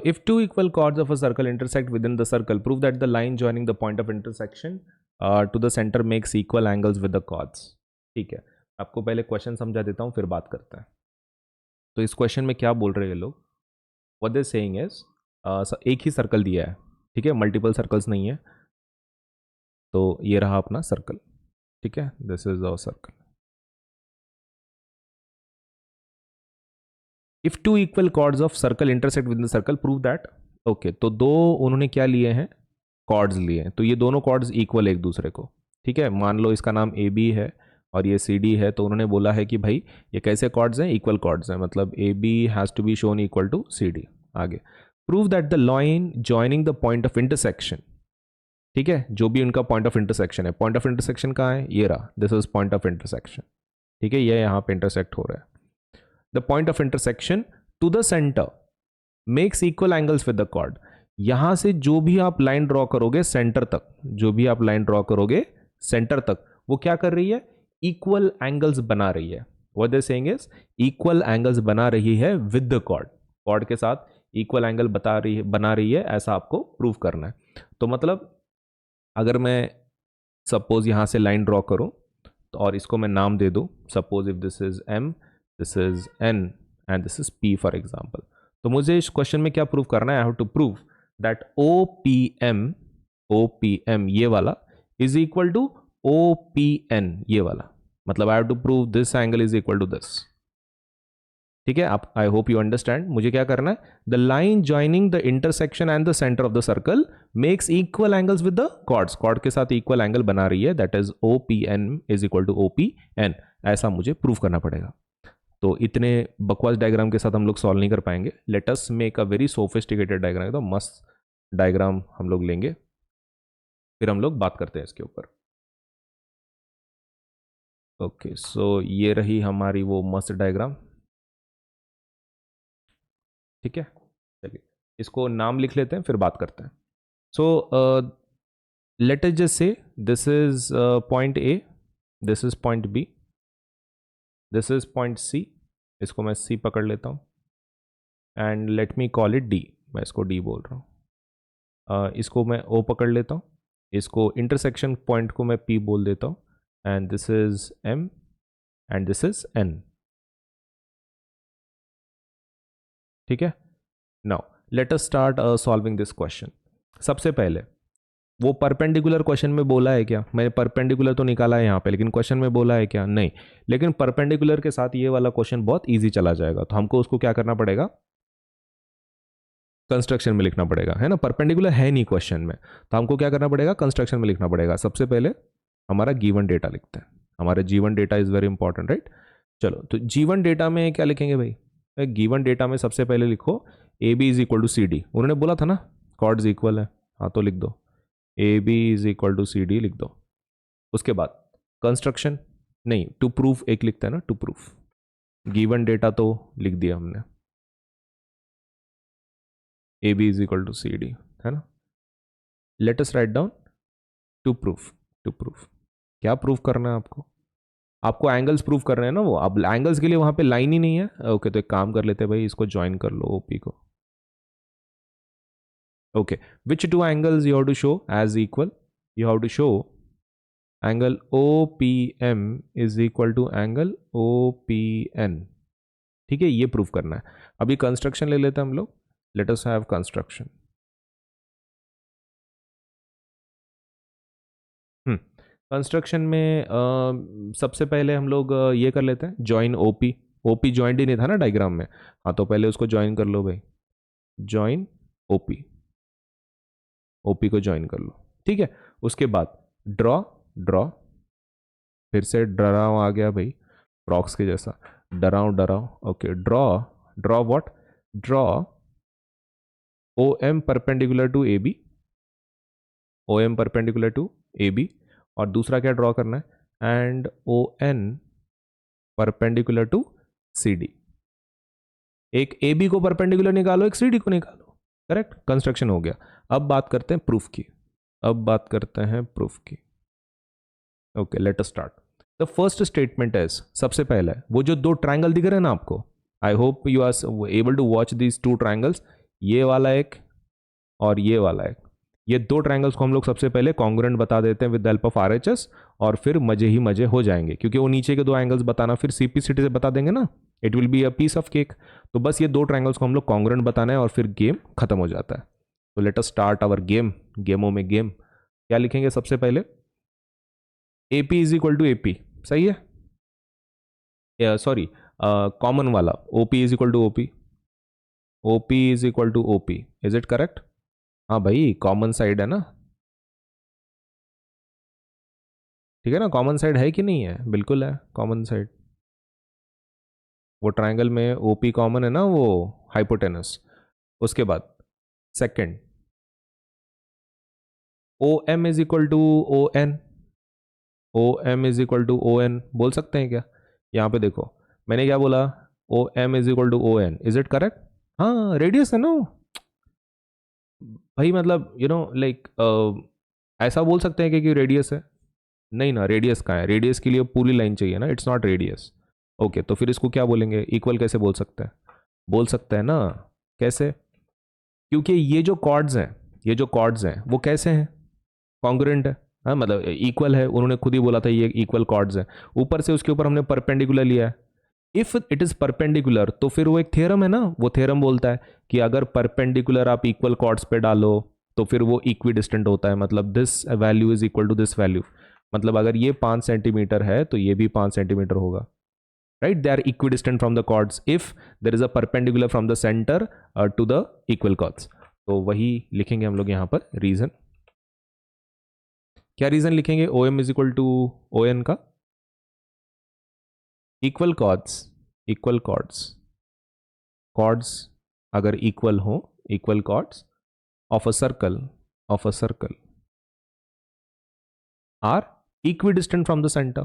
If two equal chords of a circle intersect within the circle, prove that the line joining the point of intersection to the center makes equal angles with the chords. ठीक है, आपको पहले question समझा देता हूँ फिर बात करते हैं. तो इस क्वेश्चन में क्या बोल रहे हैं लोग? व्हाट दे सेइंग इज एक ही सर्कल दिया है, ठीक है, मल्टीपल सर्कल्स नहीं है. तो ये रहा अपना सर्कल, ठीक है, this is our circle. If two equal chords of circle intersect with the circle prove that. Okay, तो दो उन्होंने क्या लिए हैं? कॉर्ड्स लिए हैं. तो ये दोनों कॉर्ड्स इक्वल एक दूसरे को, ठीक है. मान लो इसका नाम ए बी है और ये सी डी है, तो उन्होंने बोला है कि भाई ये कैसे कॉर्ड्स हैं? इक्वल कॉर्ड्स हैं, मतलब A B has to be shown equal to C D. आगे prove that the line joining the point of intersection, ठीक है, जो भी उनका पॉइंट ऑफ इंटरसेक्शन है. पॉइंट ऑफ इंटरसेक्शन कहाँ है? ये रहा, this is point of intersection, ठीक है, ये यहाँ पे इंटरसेक्ट हो रहा है. The point of intersection to the centre makes equal angles with the chord. यहां से जो भी आप लाइन ड्रॉ करोगे सेंटर तक, जो भी आप लाइन ड्रॉ करोगे सेंटर तक, वो क्या कर रही है? इक्वल एंगल्स बना रही है. What they saying is equal angles बना रही है विद द कॉर्ड. कॉर्ड के साथ इक्वल एंगल बना रही है, ऐसा आपको प्रूव करना है. तो मतलब अगर मैं सपोज यहां से लाइन ड्रॉ करूं तो और इसको मैं नाम दे दूं, suppose if this is M, this is N and this is P for example. तो मुझे इस क्वेश्चन में क्या प्रूव करना है? I have to prove that O P M ये वाला is equal to O P N ये वाला. मतलब I have to prove this angle is equal to this, ठीक है. आप, आई होप यू अंडरस्टैंड. मुझे क्या करना है? The line joining the intersection and the centre of the circle makes equal angles with the chords. Chord के साथ equal angle बना रही है, that is O P N is equal to O P N. ऐसा मुझे prove करना पड़ेगा. तो इतने बकवास डायग्राम के साथ हम लोग सॉल्व नहीं कर पाएंगे. Let us make a very sophisticated diagram. तो मस्त डायग्राम हम लोग लेंगे, फिर हम लोग बात करते हैं इसके ऊपर. ओके, सो ये रही हमारी वो मस्त डायग्राम, ठीक है. चलिए इसको नाम लिख लेते हैं, फिर बात करते हैं. So let us just say this is point A, this is point B, this is point C. इसको मैं सी पकड़ लेता हूँ and let me call it D. मैं इसको डी बोल रहा हूँ. इसको मैं ओ पकड़ लेता हूँ, इसको इंटरसेक्शन पॉइंट को मैं पी बोल देता हूँ and this is M and this is N, ठीक है. Now let us start solving this question. सबसे पहले वो परपेंडिकुलर क्वेश्चन में बोला है क्या? मैंने परपेंडिकुलर तो निकाला है यहाँ पे, लेकिन क्वेश्चन में बोला है क्या? नहीं. लेकिन परपेंडिकुलर के साथ ये वाला क्वेश्चन बहुत इजी चला जाएगा, तो हमको उसको क्या करना पड़ेगा? कंस्ट्रक्शन में लिखना पड़ेगा, है ना. परपेंडिकुलर है नहीं क्वेश्चन में, तो हमको क्या करना पड़ेगा? कंस्ट्रक्शन में लिखना पड़ेगा. सबसे पहले हमारा गिवन डेटा लिखते हैं. हमारा given data is very important, right. चलो, तो गिवन डेटा में क्या लिखेंगे भाई? गिवन डेटा में सबसे पहले लिखो A B is equal to C D. उन्होंने बोला था ना कॉर्ड्स इक्वल है, हाँ तो लिख दो A B is equal to C D लिख दो. उसके बाद कंस्ट्रक्शन नहीं, टू प्रूफ एक लिखते हैं ना, टू प्रूफ. गिवन डेटा तो लिख दिया हमने, A B is equal to C D, है ना. Let us write down to proof. To proof क्या प्रूफ करना है आपको? आपको एंगल्स प्रूफ कर रहे हैं ना वो. अब एंगल्स के लिए वहां पे लाइन ही नहीं है. ओके, तो एक काम कर लेते हैं भाई, इसको ज्वाइन कर लो ओपी को. Okay, which two angles you have to show as equal? You have to show angle OPM is equal to angle OPN, ठीक है. ये प्रूफ करना है. अभी कंस्ट्रक्शन ले लेते हैं हम लोग. Let us have construction. Construction में सबसे पहले हम लोग ये कर लेते हैं, ज्वाइन ओपी. ओपी ज्वाइंट ही नहीं था ना डायग्राम में, हाँ तो पहले उसको ज्वाइन कर लो भाई. ज्वाइन ओपी, ओपी को ज्वाइन कर लो, ठीक है. उसके बाद ड्रॉ. ड्रॉ फिर से डराव आ गया भाई, फ्रॉक्स के जैसा. Draw. Okay, draw. Draw what? Draw OM perpendicular to AB. OM perpendicular to AB. और दूसरा क्या ड्रॉ करना है? And ON perpendicular to CD. एक AB को परपेंडिकुलर निकालो, एक CD को निकालो. करेक्ट, कंस्ट्रक्शन हो गया. अब बात करते हैं प्रूफ की. Okay, late us start. The first statement is, सबसे पहला है वो जो दो ट्रायंगल दिख रहे हैं ना आपको. I hope you are able to watch these two triangles. ये वाला एक और ये वाला एक, ये दो ट्रायंगल्स को हम लोग सबसे पहले कॉन्ग्रुएंट बता देते हैं with the help of RHS, और फिर मजे ही मजे हो जाएंगे, क्योंकि वो नीचे के दो एंगल्स बताना फिर सीपीसीटी से बता देंगे ना, it will be a piece of cake. तो बस ये दो ट्रायंगल्स को हम लोग कॉन्ग्रुएंट बताना है और फिर गेम खत्म हो जाता है। तो let us start our game. गेमों में गेम क्या लिखेंगे सबसे पहले, AP is equal to AP, सही है, सॉरी कॉमन वाला OP is equal to OP, OP is equal to OP, is it correct? हाँ भाई कॉमन साइड है ना, ठीक है ना, कॉमन साइड है कि नहीं है, बिल्कुल है कॉमन साइड। वो ट्रायंगल में OP कॉमन है ना, वो हाइपोटेनस। उसके बाद second, OM is equal to ON, OM is equal to ON बोल सकते हैं क्या? यहाँ पे देखो मैंने क्या बोला, OM is equal to ON, is it correct? हाँ रेडियस है ना वो। भाई मतलब यू नो लाइक ऐसा बोल सकते हैं कि रेडियस है, नहीं ना, रेडियस कहाँ है, रेडियस के लिए पूरी लाइन चाहिए ना, इट्स नॉट रेडियस। ओके तो फिर इसको क्या बोलेंगे, इक्वल कैसे बोल सकते हैं, बोल सकते हैं ना, कैसे? क्योंकि ये जो कॉर्ड्स हैं, ये जो कॉर्ड्स हैं वो कैसे हैं, कॉन्ग्रुएंट है, हाँ मतलब इक्वल है, उन्होंने खुद ही बोला था ये इक्वल कॉर्ड्स हैं। ऊपर से उसके ऊपर हमने परपेंडिकुलर लिया है, इफ इट इज परपेंडिकुलर तो फिर वो एक थ्योरम है ना, वो थ्योरम बोलता है कि अगर परपेंडिकुलर आप इक्वल कॉर्ड्स पे डालो तो फिर वो इक्वी डिस्टेंट होता है, मतलब this value is equal to this value, मतलब अगर ये 5 सेंटीमीटर है तो ये भी 5 सेंटीमीटर होगा, right? They are equidistant from the chords if there is a perpendicular from the centre to the equal chords. तो वही लिखेंगे हम लोग यहाँ पर रीजन। क्या रीजन लिखेंगे, OM is equal to ON का, equal chords, equal chords, chords अगर इक्वल हो, equal chords of a circle, of a circle are equidistant from the centre.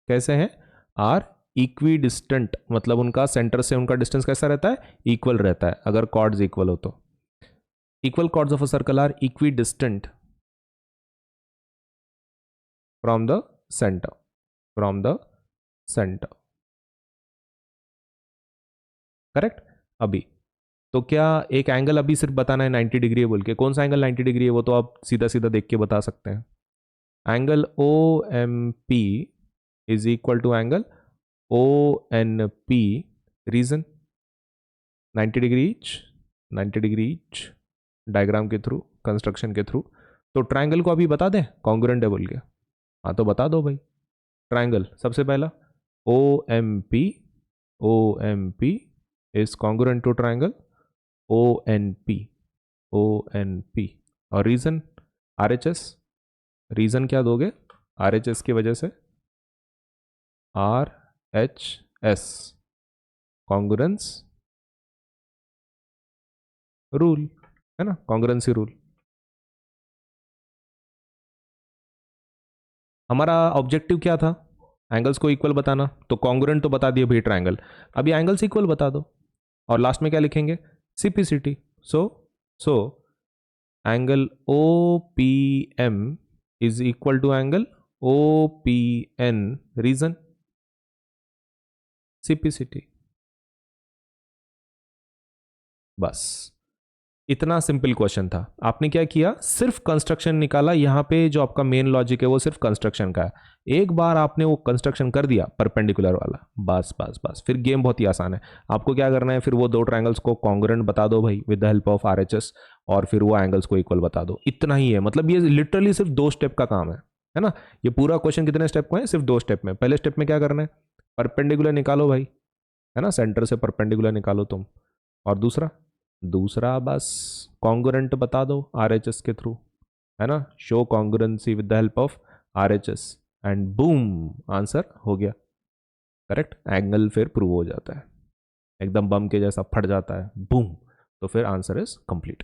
कैसे हैं, आर इक्विडिस्टेंट, मतलब उनका सेंटर से उनका डिस्टेंस कैसा रहता है, इक्वल रहता है, अगर कॉर्ड्स इक्वल हो तो। Equal chords of a circle are equidistant from the centre, from the centre, correct? अभी तो क्या एक एंगल अभी सिर्फ बताना है 90 डिग्री है बोल के, कौन सा एंगल 90 डिग्री है वो तो आप सीधा सीधा देख के बता सकते हैं, angle OMP is equal to angle ONP, reason 90 degree each, 90 degree each, diagram के थ्रू, कंस्ट्रक्शन के थ्रू। तो ट्रायंगल को अभी बता दें कॉन्ग्रुएंट है बोल के, हाँ तो बता दो भाई। ट्रायंगल सबसे पहला OMP, OMP is congruent to triangle ONP, ONP, और रीजन RHS, रीजन क्या दोगे, RHS की वजह से, RHS कॉन्ग्रुएंस रूल, है ना, कॉन्ग्रुएंसी रूल। हमारा ऑब्जेक्टिव क्या था, एंगल्स को इक्वल बताना, तो कॉन्ग्रुएंट तो बता दिए भाई ट्रायंगल, अभी एंगल्स इक्वल बता दो, और लास्ट में क्या लिखेंगे, CPCT. So angle OPM is equal to angle OPN, reason CPCT. बस इतना सिंपल क्वेश्चन था। आपने क्या किया, सिर्फ कंस्ट्रक्शन निकाला, यहाँ पे जो आपका मेन लॉजिक है वो सिर्फ कंस्ट्रक्शन का है, एक बार आपने वो कंस्ट्रक्शन कर दिया परपेंडिकुलर वाला, बस बस बस, फिर गेम बहुत ही आसान है। आपको क्या करना है, फिर वो दो ट्रायंगल्स को कॉन्ग्रुएंट बता दो भाई with the help of RHS, और फिर वो एंगल्स को इक्वल बता दो, इतना ही है। मतलब ये लिटरली सिर्फ 2 स्टेप का काम है ना। ये पूरा क्वेश्चन कितने स्टेप का है, सिर्फ 2 स्टेप में। पहले स्टेप में क्या करना है, परपेंडिकुलर निकालो भाई, है ना, सेंटर से परपेंडिकुलर निकालो तुम, और दूसरा, दूसरा बस कॉन्ग्रुएंट बता दो RHS के थ्रू, है ना, show congruency with the help of RHS, and boom answer हो गया करेक्ट, एंगल फिर प्रूव हो जाता है, एकदम बम के जैसा फट जाता है, बूम, तो फिर आंसर इज कंप्लीट।